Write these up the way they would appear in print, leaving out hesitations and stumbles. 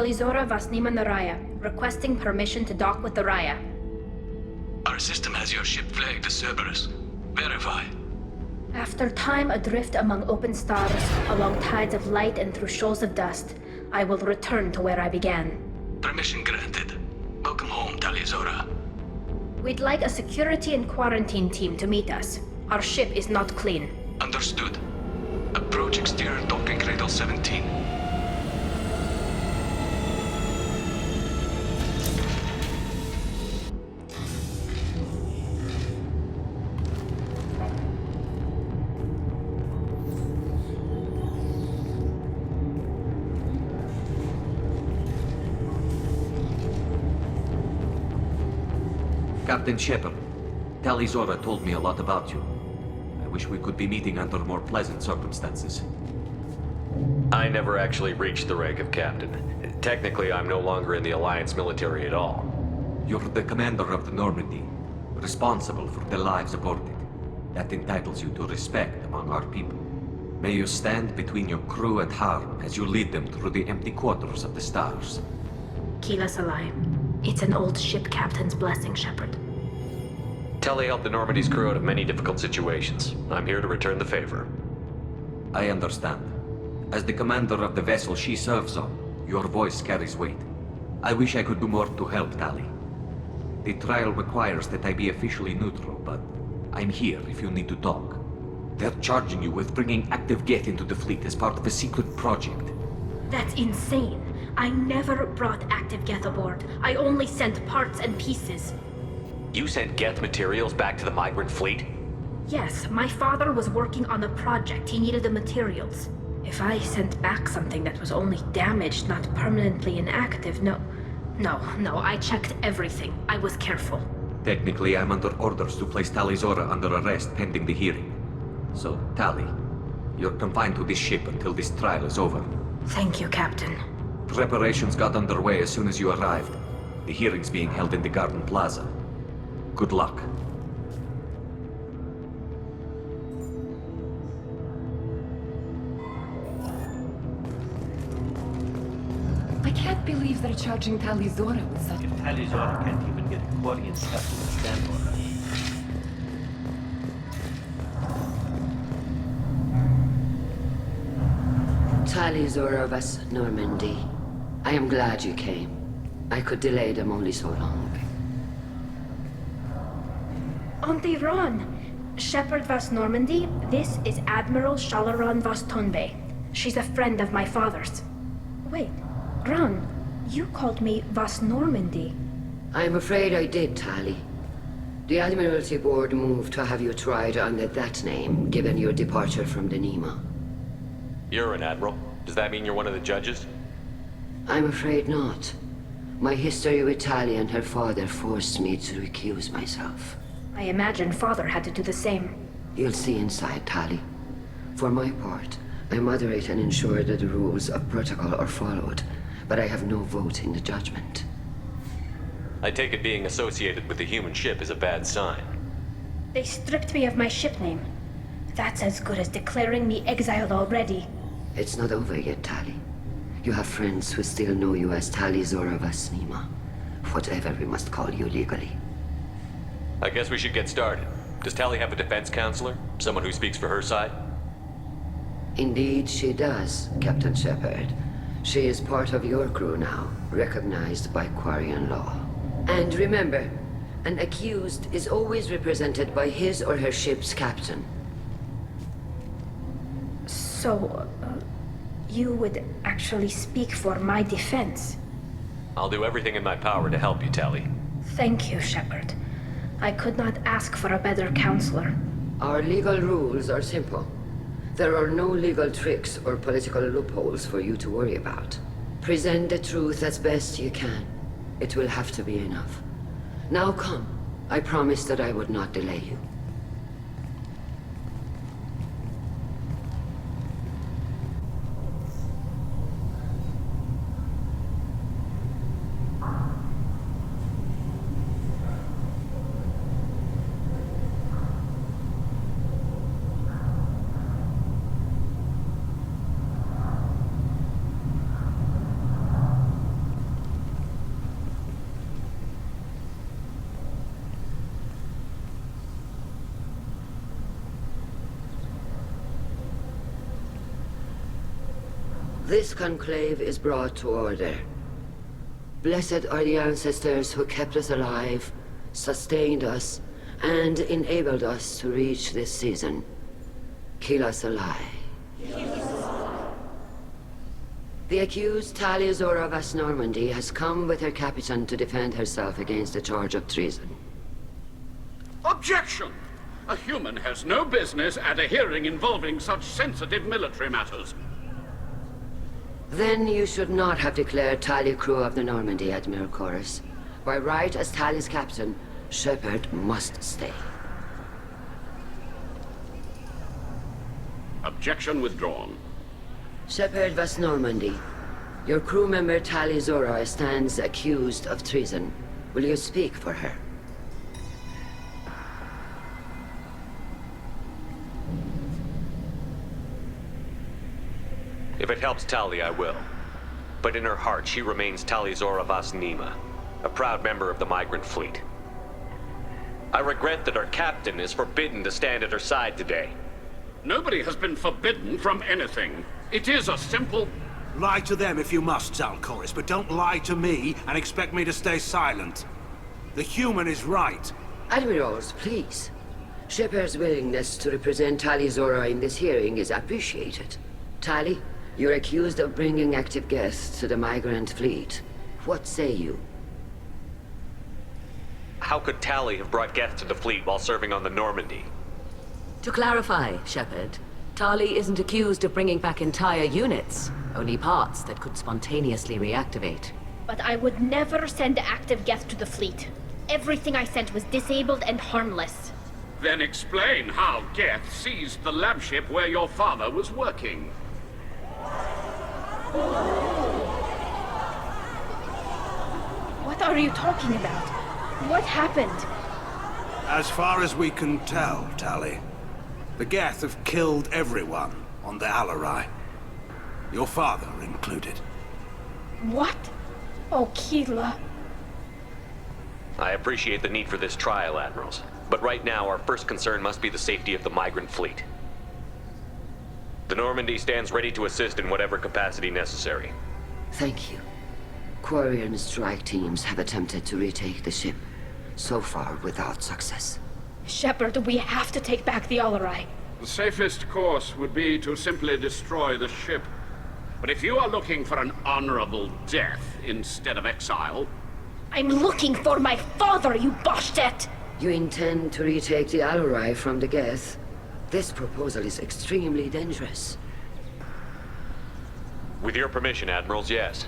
Talizora Vasnima Naraya, requesting permission to dock with the Raya. Our system has your ship flagged as Cerberus. Verify. After time adrift among open stars, along tides of light and through shoals of dust, I will return to where I began. Permission granted. Welcome home, Talizora. We'd like a security and quarantine team to meet us. Our ship is not clean. Understood. Approach exterior docking cradle 17. Captain Shepard, Talizora told me a lot about you. I wish we could be meeting under more pleasant circumstances. I never actually reached the rank of captain. Technically, I'm no longer in the Alliance military at all. You're the commander of the Normandy, responsible for the lives aboard it. That entitles you to respect among our people. May you stand between your crew and harm as you lead them through the empty quarters of the stars. Kila Salai. It's an old ship captain's blessing, Shepard. Tali helped the Normandy's crew out of many difficult situations. I'm here to return the favor. I understand. As the commander of the vessel she serves on, your voice carries weight. I wish I could do more to help Tali. The trial requires that I be officially neutral, but I'm here if you need to talk. They're charging you with bringing active geth into the fleet as part of a secret project. That's insane. I never brought active geth aboard. I only sent parts and pieces. You sent geth materials back to the migrant fleet? Yes, my father was working on a project. He needed the materials. If I sent back something that was only damaged, not permanently inactive, no, I checked everything. I was careful. Technically, I'm under orders to place Talizora under arrest pending the hearing. So, Tali, you're confined to this ship until this trial is over. Thank you, Captain. Preparations got underway as soon as you arrived. The hearing's being held in the Garden Plaza. Good luck. I can't believe they're charging Talizora with such... If Talizora can't even get a Quarian staff to stand for her. Talizora of us, Normandy. I am glad you came. I could delay them only so long. Auntie Ron! Shepard Vas Normandy, this is Admiral Shalaron Vas Tonbe. She's a friend of my father's. Wait, Ron, you called me Vas Normandy. I'm afraid I did, Tali. The Admiralty Board moved to have you tried under that name, given your departure from the Nima. You're an admiral. Does that mean you're one of the judges? I'm afraid not. My history with Tali and her father forced me to recuse myself. I imagine father had to do the same. You'll see inside, Tali. For my part, I moderate and ensure that the rules of protocol are followed, but I have no vote in the judgment. I take it being associated with the human ship is a bad sign. They stripped me of my ship name. That's as good as declaring me exiled already. It's not over yet, Tali. You have friends who still know you as Talizora Vasnima. Whatever we must call you legally. I guess we should get started. Does Tali have a defense counselor? Someone who speaks for her side? Indeed she does, Captain Shepard. She is part of your crew now, recognized by Quarian law. And remember, an accused is always represented by his or her ship's captain. So, you would actually speak for my defense? I'll do everything in my power to help you, Tali. Thank you, Shepard. I could not ask for a better counselor. Our legal rules are simple. There are no legal tricks or political loopholes for you to worry about. Present the truth as best you can. It will have to be enough. Now come. I promised that I would not delay you. This conclave is brought to order. Blessed are the ancestors who kept us alive, sustained us, and enabled us to reach this season. Keep us alive. The accused Tali vas Normandy has come with her captain to defend herself against a charge of treason. Objection! A human has no business at a hearing involving such sensitive military matters. Then you should not have declared Tali crew of the Normandy, Admiral Chorus. By right as Tali's captain, Shepard must stay. Objection withdrawn. Shepard vas Normandy. Your crew member Tali Zora stands accused of treason. Will you speak for her? If it helps Tali, I will. But in her heart, she remains Tali Zora vas Nima, a proud member of the migrant fleet. I regret that our captain is forbidden to stand at her side today. Nobody has been forbidden from anything. It is a simple... Lie to them if you must, Zalcoris, but don't lie to me and expect me to stay silent. The human is right. Admirals, please. Shepard's willingness to represent Tali Zora in this hearing is appreciated. Tali, you're accused of bringing active geth to the migrant fleet. What say you? How could Tali have brought geth to the fleet while serving on the Normandy? To clarify, Shepard, Tali isn't accused of bringing back entire units, only parts that could spontaneously reactivate. But I would never send active geth to the fleet. Everything I sent was disabled and harmless. Then explain how geth seized the lab ship where your father was working. What are you talking about? What happened? As far as we can tell, Tali, the geth have killed everyone on the Alarai. Your father included. What? Oh, Keela. I appreciate the need for this trial, Admirals. But right now, our first concern must be the safety of the migrant fleet. The Normandy stands ready to assist in whatever capacity necessary. Thank you. Quarian strike teams have attempted to retake the ship, so far without success. Shepard, we have to take back the Alarai. The safest course would be to simply destroy the ship. But if you are looking for an honorable death instead of exile... I'm looking for my father, you bastet! You intend to retake the Alarai from the geth? This proposal is extremely dangerous. With your permission, Admirals, yes.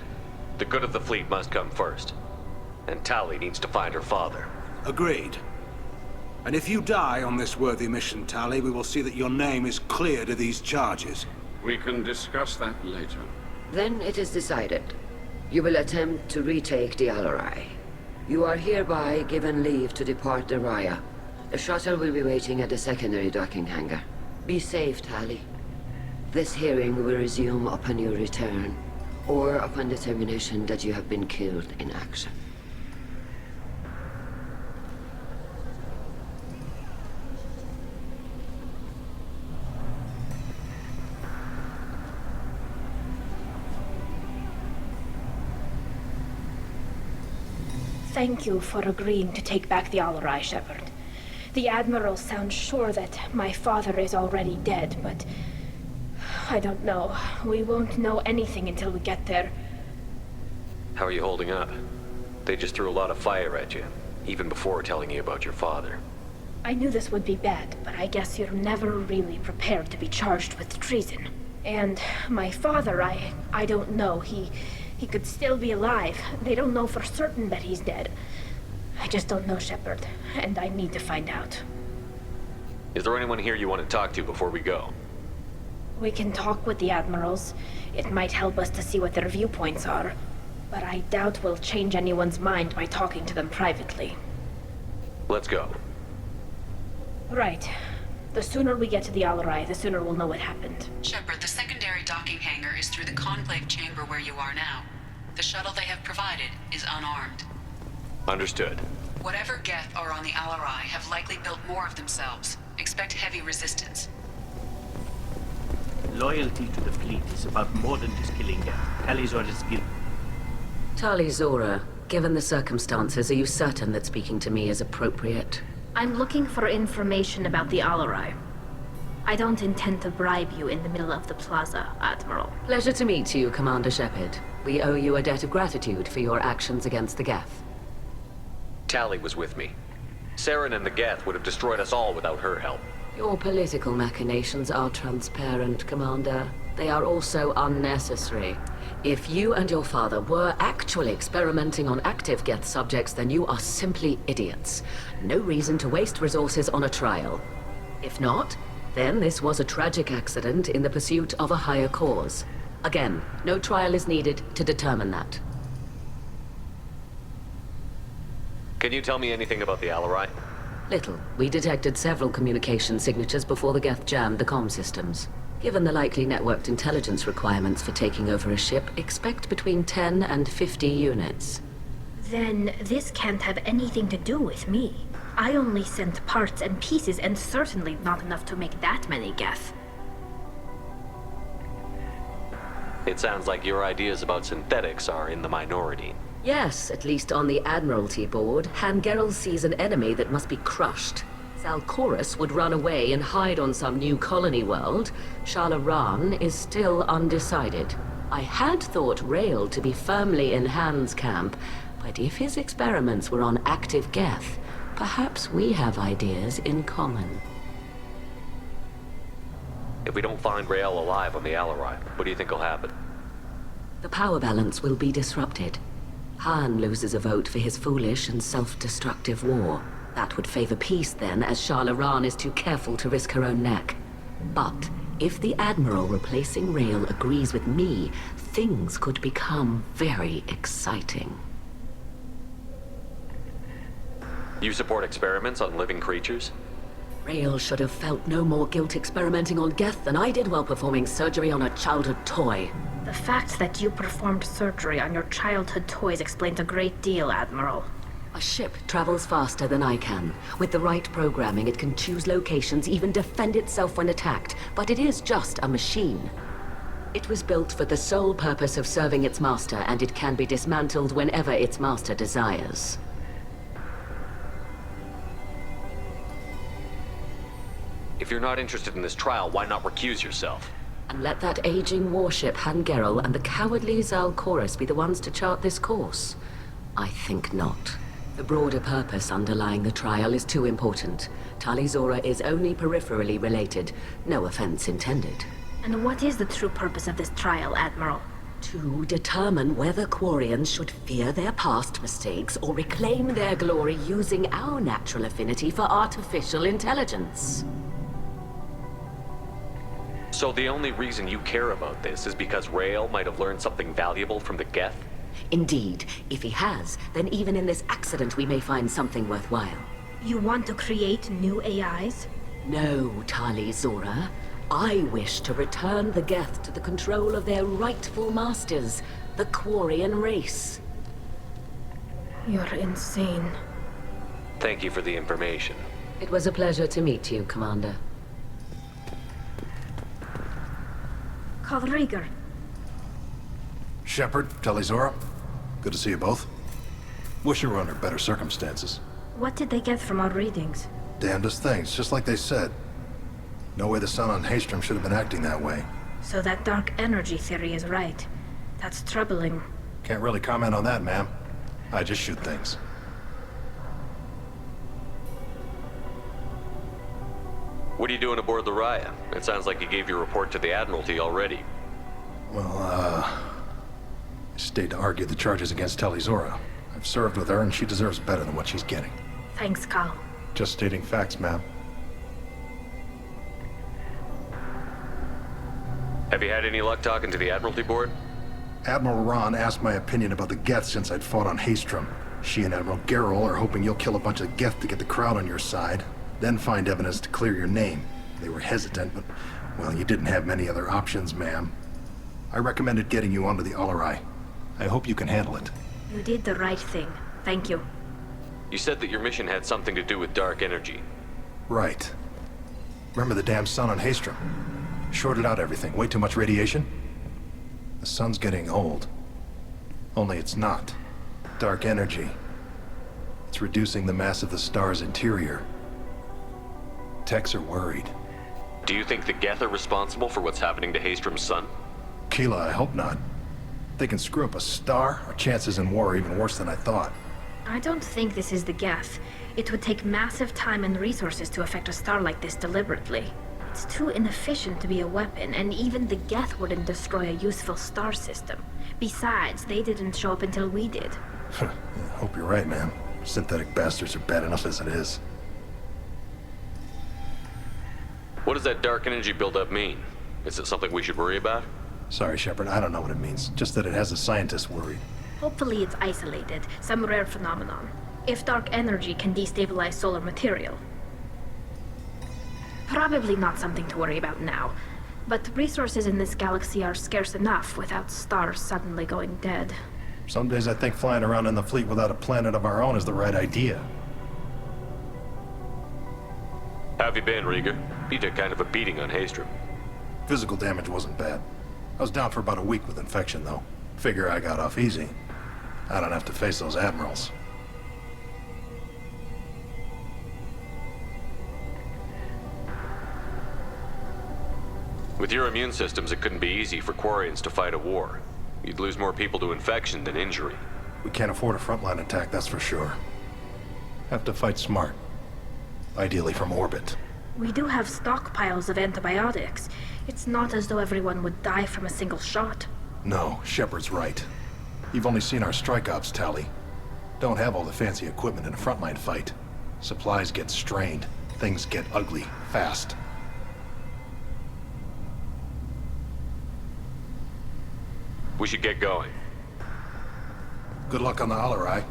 The good of the fleet must come first. And Tali needs to find her father. Agreed. And if you die on this worthy mission, Tali, we will see that your name is cleared of these charges. We can discuss that later. Then it is decided. You will attempt to retake the Alarai. You are hereby given leave to depart the Raya. The shuttle will be waiting at the secondary docking hangar. Be safe, Tali. This hearing will resume upon your return, or upon determination that you have been killed in action. Thank you for agreeing to take back the Alarai, Shepard. The Admiral sounds sure that my father is already dead, but... I don't know. We won't know anything until we get there. How are you holding up? They just threw a lot of fire at you, even before telling you about your father. I knew this would be bad, but I guess you're never really prepared to be charged with treason. And my father, I don't know. He could still be alive. They don't know for certain that he's dead. I just don't know, Shepard, and I need to find out. Is there anyone here you want to talk to before we go? We can talk with the Admirals. It might help us to see what their viewpoints are. But I doubt we'll change anyone's mind by talking to them privately. Let's go. Right. The sooner we get to the Alarai, the sooner we'll know what happened. Shepard, the secondary docking hangar is through the conclave chamber where you are now. The shuttle they have provided is unarmed. Understood. Whatever geth are on the Alarai have likely built more of themselves. Expect heavy resistance. Loyalty to the fleet is about more than just killing them. Tali's orders give. Tali Zora, given the circumstances, are you certain that speaking to me is appropriate? I'm looking for information about the Alarai. I don't intend to bribe you in the middle of the plaza, Admiral. Pleasure to meet you, Commander Shepard. We owe you a debt of gratitude for your actions against the geth. Tali was with me. Saren and the geth would have destroyed us all without her help. Your political machinations are transparent, Commander. They are also unnecessary. If you and your father were actually experimenting on active geth subjects, then you are simply idiots. No reason to waste resources on a trial. If not, then this was a tragic accident in the pursuit of a higher cause. Again, no trial is needed to determine that. Can you tell me anything about the Alarai? Little. We detected several communication signatures before the geth jammed the comm systems. Given the likely networked intelligence requirements for taking over a ship, expect between 10 and 50 units. Then this can't have anything to do with me. I only sent parts and pieces, and certainly not enough to make that many geth. It sounds like your ideas about synthetics are in the minority. Yes, at least on the Admiralty board, Hangerel sees an enemy that must be crushed. Zalcorus would run away and hide on some new colony world. Shalaran is still undecided. I had thought Rael to be firmly in Han's camp, but if his experiments were on active geth, perhaps we have ideas in common. If we don't find Rael alive on the Alarai, what do you think will happen? The power balance will be disrupted. Han loses a vote for his foolish and self-destructive war. That would favor peace then, as Shalaran is too careful to risk her own neck. But if the Admiral replacing Rael agrees with me, things could become very exciting. You support experiments on living creatures? Rael should have felt no more guilt experimenting on geth than I did while performing surgery on a childhood toy. The fact that you performed surgery on your childhood toys explains a great deal, Admiral. A ship travels faster than I can. With the right programming, it can choose locations, even defend itself when attacked. But it is just a machine. It was built for the sole purpose of serving its master, and it can be dismantled whenever its master desires. If you're not interested in this trial, why not recuse yourself? And let that aging warship Hangerel and the cowardly Zalcorus be the ones to chart this course? I think not. The broader purpose underlying the trial is too important. Tali Zora is only peripherally related. No offense intended. And what is the true purpose of this trial, Admiral? To determine whether Quarians should fear their past mistakes or reclaim their glory using our natural affinity for artificial intelligence. So the only reason you care about this is because Rael might have learned something valuable from the geth? Indeed. If he has, then even in this accident we may find something worthwhile. You want to create new AIs? No, Tali Zora. I wish to return the geth to the control of their rightful masters, the Quarian race. You're insane. Thank you for the information. It was a pleasure to meet you, Commander. Rieger. Shepard, Tali Zora. Good to see you both. Wish you were under better circumstances. What did they get from our readings? Damnedest things, just like they said. No way the sun on Haystrom should have been acting that way. So that dark energy theory is right. That's troubling. Can't really comment on that, ma'am. I just shoot things. What are you doing aboard the Raya? It sounds like you gave your report to the Admiralty already. Well, I stayed to argue the charges against Tali Zora. I've served with her, and she deserves better than what she's getting. Thanks, Cal. Just stating facts, ma'am. Have you had any luck talking to the Admiralty board? Admiral Ron asked my opinion about the geth since I'd fought on Haystrom. She and Admiral Gerrel are hoping you'll kill a bunch of geth to get the crowd on your side, then find evidence to clear your name. They were hesitant, but, well, you didn't have many other options, ma'am. I recommended getting you onto the Alarai. I hope you can handle it. You did the right thing. Thank you. You said that your mission had something to do with dark energy. Right. Remember the damn sun on Haystrom? Shorted out everything. Way too much radiation? The sun's getting old. Only it's not. Dark energy. It's reducing the mass of the star's interior. Techs are worried. Do you think the geth are responsible for what's happening to Haystrom's sun? Keela, I hope not. If they can screw up a star, our chances in war are even worse than I thought. I don't think this is the geth. It would take massive time and resources to affect a star like this deliberately. It's too inefficient to be a weapon, and even the geth wouldn't destroy a useful star system. Besides, they didn't show up until we did. Yeah, hope you're right, man. Synthetic bastards are bad enough as it is. What does that dark energy buildup mean? Is it something we should worry about? Sorry, Shepard, I don't know what it means. Just that it has the scientists worried. Hopefully it's isolated, some rare phenomenon. If dark energy can destabilize solar material. Probably not something to worry about now. But resources in this galaxy are scarce enough without stars suddenly going dead. Some days I think flying around in the fleet without a planet of our own is the right idea. How have you been, Rieger? You took kind of a beating on Haystrom. Physical damage wasn't bad. I was down for about a week with infection, though. Figure I got off easy. I don't have to face those admirals. With your immune systems, it couldn't be easy for Quarians to fight a war. You'd lose more people to infection than injury. We can't afford a frontline attack, that's for sure. Have to fight smart. Ideally from orbit. We do have stockpiles of antibiotics. It's not as though everyone would die from a single shot. No, Shepard's right. You've only seen our strike ops, Tali. Don't have all the fancy equipment in a frontline fight. Supplies get strained. Things get ugly, fast. We should get going. Good luck on the Alarai.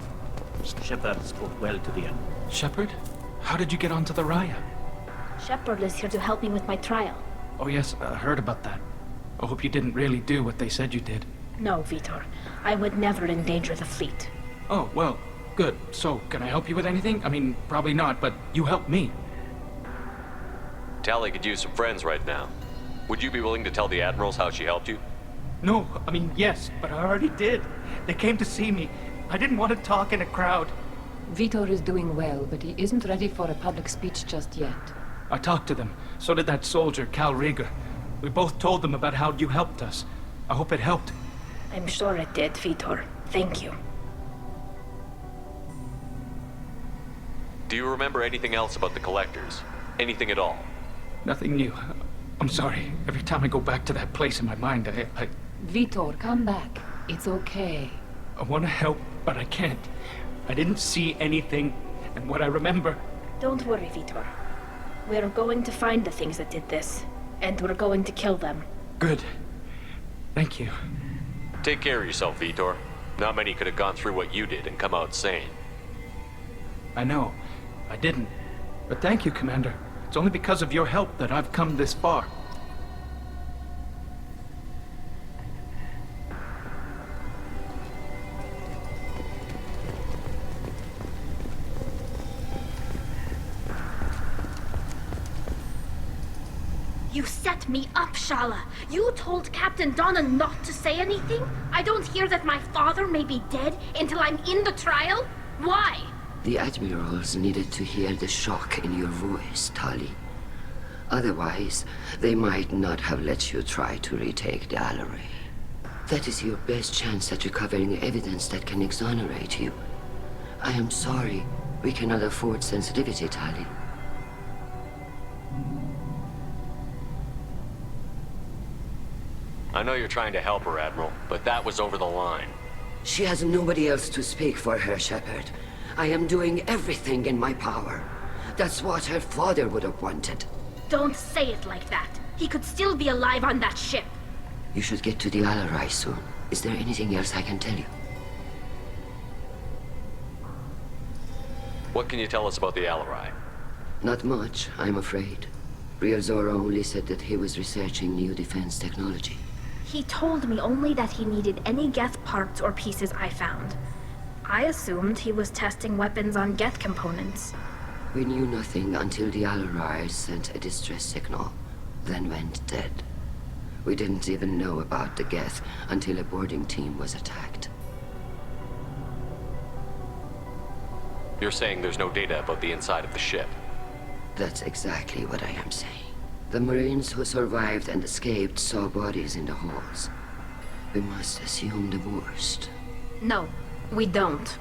Shepard spoke well to the end. Shepard? How did you get onto the Raya? Shepard is here to help me with my trial. Oh yes, I heard about that. I hope you didn't really do what they said you did. No, Vitor. I would never endanger the fleet. Oh, well, good. So, can I help you with anything? I mean, probably not, but you helped me. Tali could use some friends right now. Would you be willing to tell the admirals how she helped you? No, I mean, yes, but I already did. They came to see me. I didn't want to talk in a crowd. Vitor is doing well, but he isn't ready for a public speech just yet. I talked to them. So did that soldier, Cal Rieger. We both told them about how you helped us. I hope it helped. I'm sure it did, Vitor. Thank you. Do you remember anything else about the Collectors? Anything at all? Nothing new. I'm sorry. Every time I go back to that place in my mind, I Vitor, come back. It's okay. I want to help, but I can't. I didn't see anything, and what I remember... Don't worry, Vitor. We're going to find the things that did this, and we're going to kill them. Good. Thank you. Take care of yourself, Vitor. Not many could have gone through what you did and come out sane. I know. I didn't. But thank you, Commander. It's only because of your help that I've come this far. You set me up, Shala. You told Captain Donna not to say anything? I don't hear that my father may be dead until I'm in the trial? Why? The admirals needed to hear the shock in your voice, Tali. Otherwise, they might not have let you try to retake the Alarai. That is your best chance at recovering evidence that can exonerate you. I am sorry. We cannot afford sensitivity, Tali. I know you're trying to help her, Admiral, but that was over the line. She has nobody else to speak for her, Shepard. I am doing everything in my power. That's what her father would have wanted. Don't say it like that. He could still be alive on that ship. You should get to the Alarai soon. Is there anything else I can tell you? What can you tell us about the Alarai? Not much, I'm afraid. Real Zora only said that he was researching new defense technology. He told me only that he needed any geth parts or pieces I found. I assumed he was testing weapons on geth components. We knew nothing until the Alarai sent a distress signal, then went dead. We didn't even know about the geth until a boarding team was attacked. You're saying there's no data about the inside of the ship? That's exactly what I am saying. The Marines who survived and escaped saw bodies in the halls. We must assume the worst. No, we don't.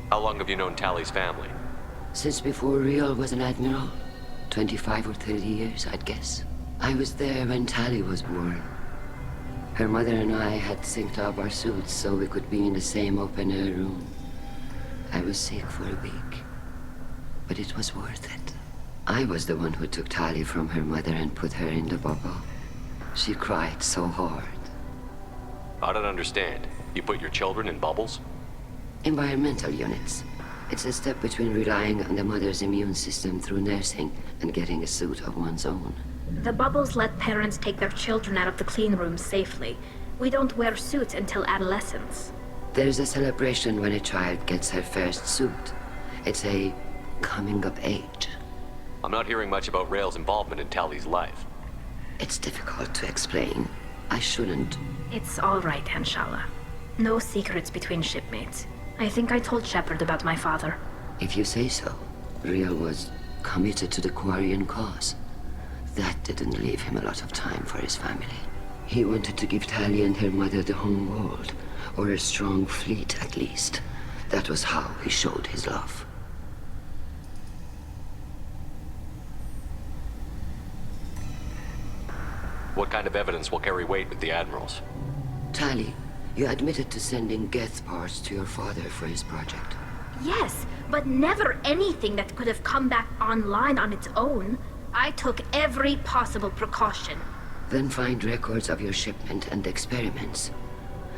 How long have you known Tali's family? Since before Riel was an admiral. 25 or 30 years, I'd guess. I was there when Tali was born. Her mother and I had synced up our suits so we could be in the same open-air room. I was sick for a week, but it was worth it. I was the one who took Tali from her mother and put her in the bubble. She cried so hard. I don't understand. You put your children in bubbles? Environmental units. It's a step between relying on the mother's immune system through nursing and getting a suit of one's own. The bubbles let parents take their children out of the clean rooms safely. We don't wear suits until adolescence. There's a celebration when a child gets her first suit. It's a coming of age. I'm not hearing much about Rael's involvement in Tali's life. It's difficult to explain. I shouldn't. It's all right, Anshala. No secrets between shipmates. I think I told Shepard about my father. If you say so. Riel was committed to the Quarian cause. That didn't leave him a lot of time for his family. He wanted to give Tali and her mother the home world, or a strong fleet at least. That was how he showed his love. What kind of evidence will carry weight with the admirals? Tali, you admitted to sending geth parts to your father for his project. Yes, but never anything that could have come back online on its own. I took every possible precaution. Then find records of your shipment and experiments.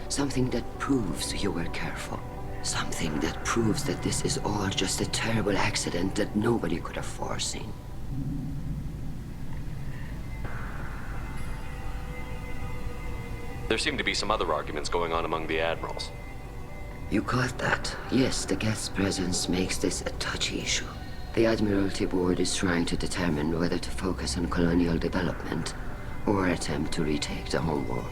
Something that proves you were careful. Something that proves that this is all just a terrible accident that nobody could have foreseen. There seem to be some other arguments going on among the admirals. You caught that. Yes, the guest's presence makes this a touchy issue. The Admiralty Board is trying to determine whether to focus on colonial development or attempt to retake the home world.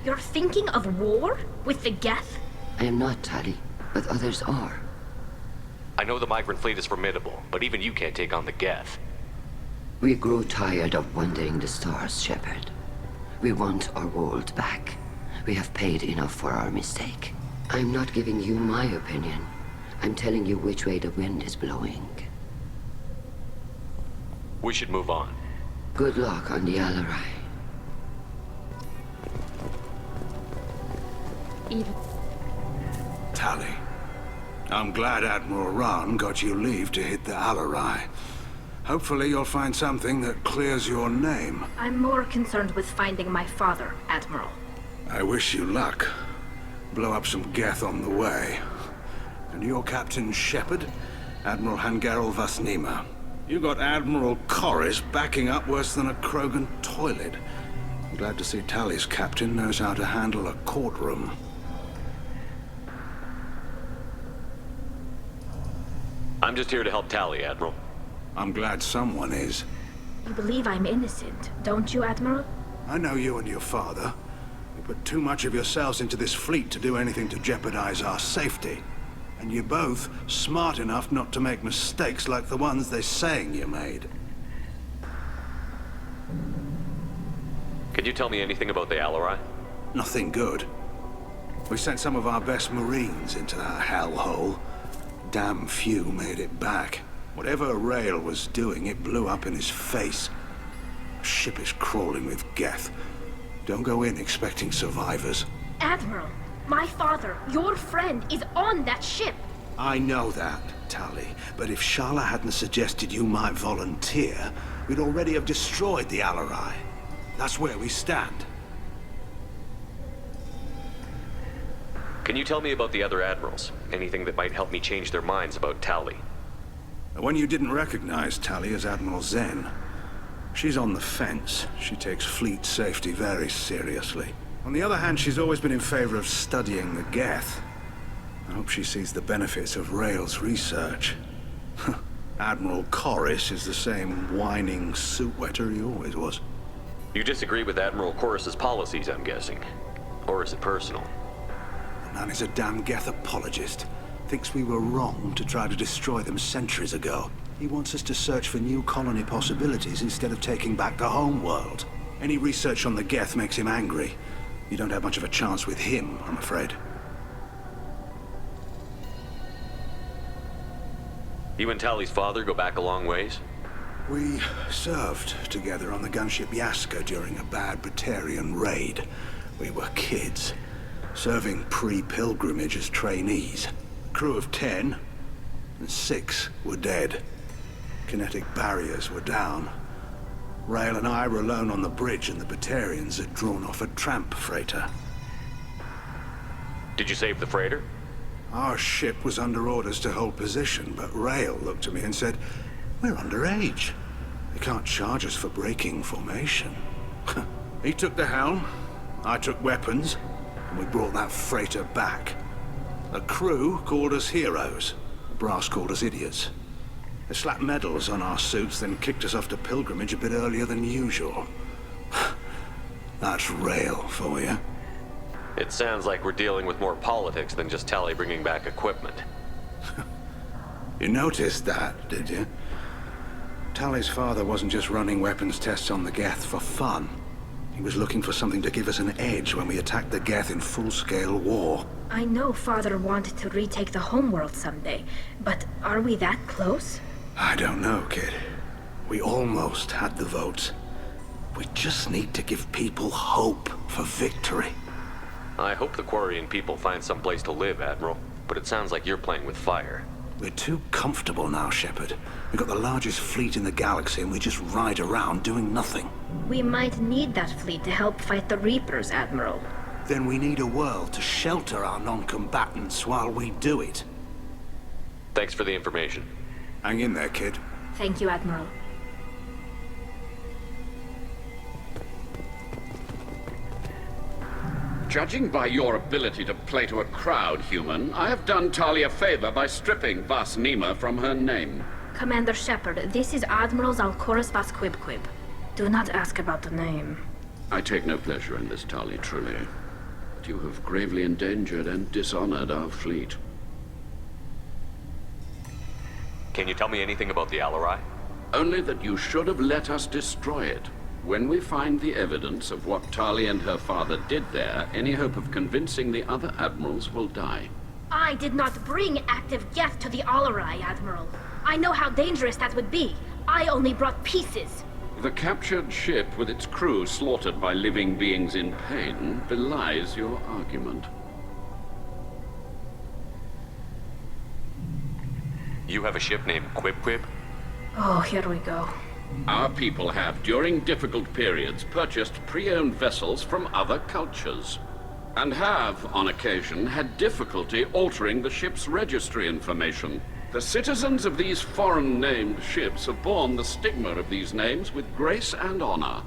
You're thinking of war? With the geth? I am not, Tali, but others are. I know the migrant fleet is formidable, but even you can't take on the geth. We grow tired of wandering the stars, Shepard. We want our world back. We have paid enough for our mistake. I'm not giving you my opinion. I'm telling you which way the wind is blowing. We should move on. Good luck on the Alarai. Tali, I'm glad Admiral Rahn got you leave to hit the Alarai. Hopefully you'll find something that clears your name. I'm more concerned with finding my father, Admiral. I wish you luck. Blow up some geth on the way. And your Captain Shepard, Admiral Hangarel Vasnima. You got Admiral Corris backing up worse than a Krogan toilet. I'm glad to see Tali's captain knows how to handle a courtroom. I'm just here to help Tali, Admiral. I'm glad someone is. You believe I'm innocent, don't you, Admiral? I know you and your father. You put too much of yourselves into this fleet to do anything to jeopardize our safety. And you're both smart enough not to make mistakes like the ones they're saying you made. Can you tell me anything about the Alarai? Nothing good. We sent some of our best Marines into that hellhole. Damn few made it back. Whatever Rael was doing, it blew up in his face. The ship is crawling with geth. Don't go in expecting survivors. Admiral, my father, your friend, is on that ship. I know that, Tali, but if Shala hadn't suggested you might volunteer, we'd already have destroyed the Alarai. That's where we stand. Can you tell me about the other admirals? Anything that might help me change their minds about Tali? When you didn't recognize Tali as Admiral Zen, she's on the fence. She takes fleet safety very seriously. On the other hand, she's always been in favor of studying the geth. I hope she sees the benefits of Rael's research. Admiral Corris is the same whining suit wetter he always was. You disagree with Admiral Corus's policies, I'm guessing. Or is it personal? The man is a damn geth apologist. Thinks we were wrong to try to destroy them centuries ago. He wants us to search for new colony possibilities instead of taking back the home world. Any research on the geth makes him angry. You don't have much of a chance with him, I'm afraid. You and Tali's father go back a long ways? We served together on the gunship Yaska during a bad Batarian raid. We were kids, serving pre-pilgrimage as trainees. Crew of 10, and 6 were dead. Kinetic barriers were down. Rail and I were alone on the bridge, and the Batarians had drawn off a tramp freighter. Did you save the freighter? Our ship was under orders to hold position, but Rail looked at me and said, "We're underage. They can't charge us for breaking formation." He took the helm, I took weapons, and we brought that freighter back. The crew called us heroes. The brass called us idiots. They slapped medals on our suits, then kicked us off to pilgrimage a bit earlier than usual. That's Rail for you. It sounds like we're dealing with more politics than just Tali bringing back equipment. You noticed that, did you? Tali's father wasn't just running weapons tests on the geth for fun. He was looking for something to give us an edge when we attacked the geth in full-scale war. I know Father wanted to retake the homeworld someday, but are we that close? I don't know, kid. We almost had the votes. We just need to give people hope for victory. I hope the Quarian people find some place to live, Admiral. But it sounds like you're playing with fire. We're too comfortable now, Shepard. We've got the largest fleet in the galaxy and we just ride around doing nothing. We might need that fleet to help fight the Reapers, Admiral. Then we need a world to shelter our non-combatants while we do it. Thanks for the information. Hang in there, kid. Thank you, Admiral. Judging by your ability to play to a crowd, human, I have done Tali a favor by stripping Vas Nima from her name. Commander Shepard, this is Admiral Zalcorus Vas Quibquib. Do not ask about the name. I take no pleasure in this, Tali, truly. But you have gravely endangered and dishonored our fleet. Can you tell me anything about the Alarai? Only that you should have let us destroy it. When we find the evidence of what Tali and her father did there, any hope of convincing the other admirals will die. I did not bring active geth to the Alarai, Admiral. I know how dangerous that would be. I only brought pieces. The captured ship with its crew slaughtered by living beings in pain belies your argument. You have a ship named Quib? Oh, here we go. Our people have, during difficult periods, purchased pre-owned vessels from other cultures, and have, on occasion, had difficulty altering the ship's registry information. The citizens of these foreign-named ships have borne the stigma of these names with grace and honor.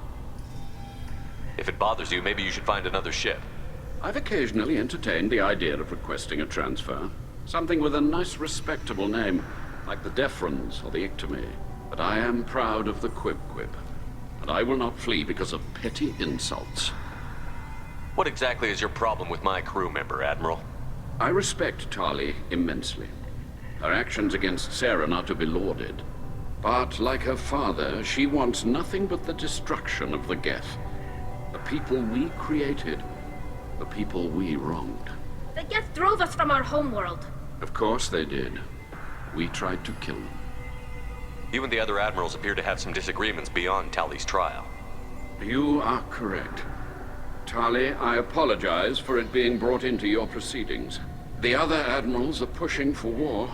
If it bothers you, maybe you should find another ship. I've occasionally entertained the idea of requesting a transfer. Something with a nice, respectable name, like the Defrons or the Ictomy. But I am proud of the Quib, and I will not flee because of petty insults. What exactly is your problem with my crew member, Admiral? I respect Tali immensely. Her actions against Saren are to be lauded. But, like her father, she wants nothing but the destruction of the geth. The people we created. The people we wronged. The geth drove us from our homeworld. Of course they did. We tried to kill them. You and the other admirals appear to have some disagreements beyond Tali's trial. You are correct. Tali, I apologize for it being brought into your proceedings. The other admirals are pushing for war.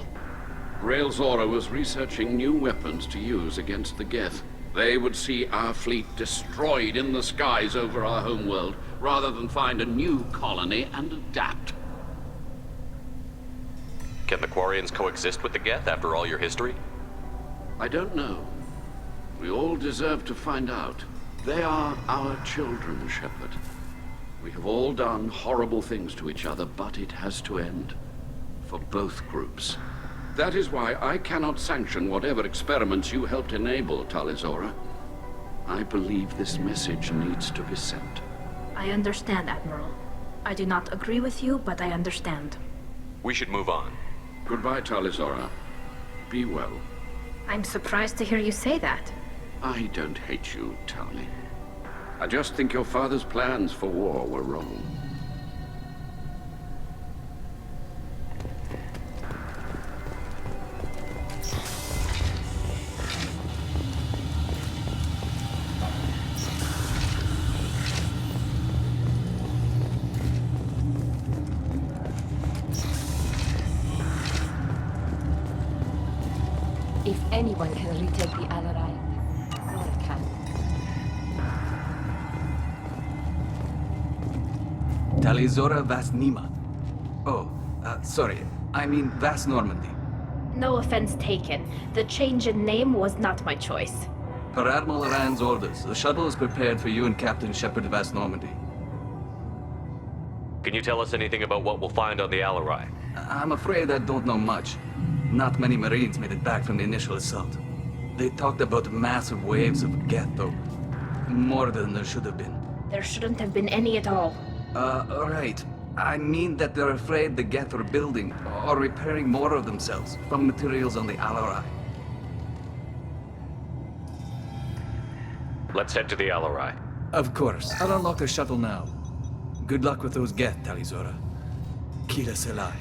Rail Zora was researching new weapons to use against the geth. They would see our fleet destroyed in the skies over our homeworld, rather than find a new colony and adapt. Can the Quarians coexist with the geth after all your history? I don't know. We all deserve to find out. They are our children, Shepard. We have all done horrible things to each other, but it has to end. For both groups. That is why I cannot sanction whatever experiments you helped enable, Tali Zora. I believe this message needs to be sent. I understand, Admiral. I do not agree with you, but I understand. We should move on. Goodbye, Tali Zora. Be well. I'm surprised to hear you say that. I don't hate you, Tali. I just think your father's plans for war were wrong. If anyone can retake the Alarai, Zora can. Tali Zora Vas Nima. Oh, sorry. I mean Vas Normandy. No offense taken. The change in name was not my choice. Per Admiral Rand's orders, the shuttle is prepared for you and Captain Shepard Vas Normandy. Can you tell us anything about what we'll find on the Alarai? I'm afraid I don't know much. Not many Marines made it back from the initial assault. They talked about massive waves of geth, though. More than there should have been. There shouldn't have been any at all. Right. I mean that they're afraid the geth are building or repairing more of themselves from materials on the Alarai. Let's head to the Alarai. Of course. I'll unlock the shuttle now. Good luck with those geth, Tali Zora. Kila Selai.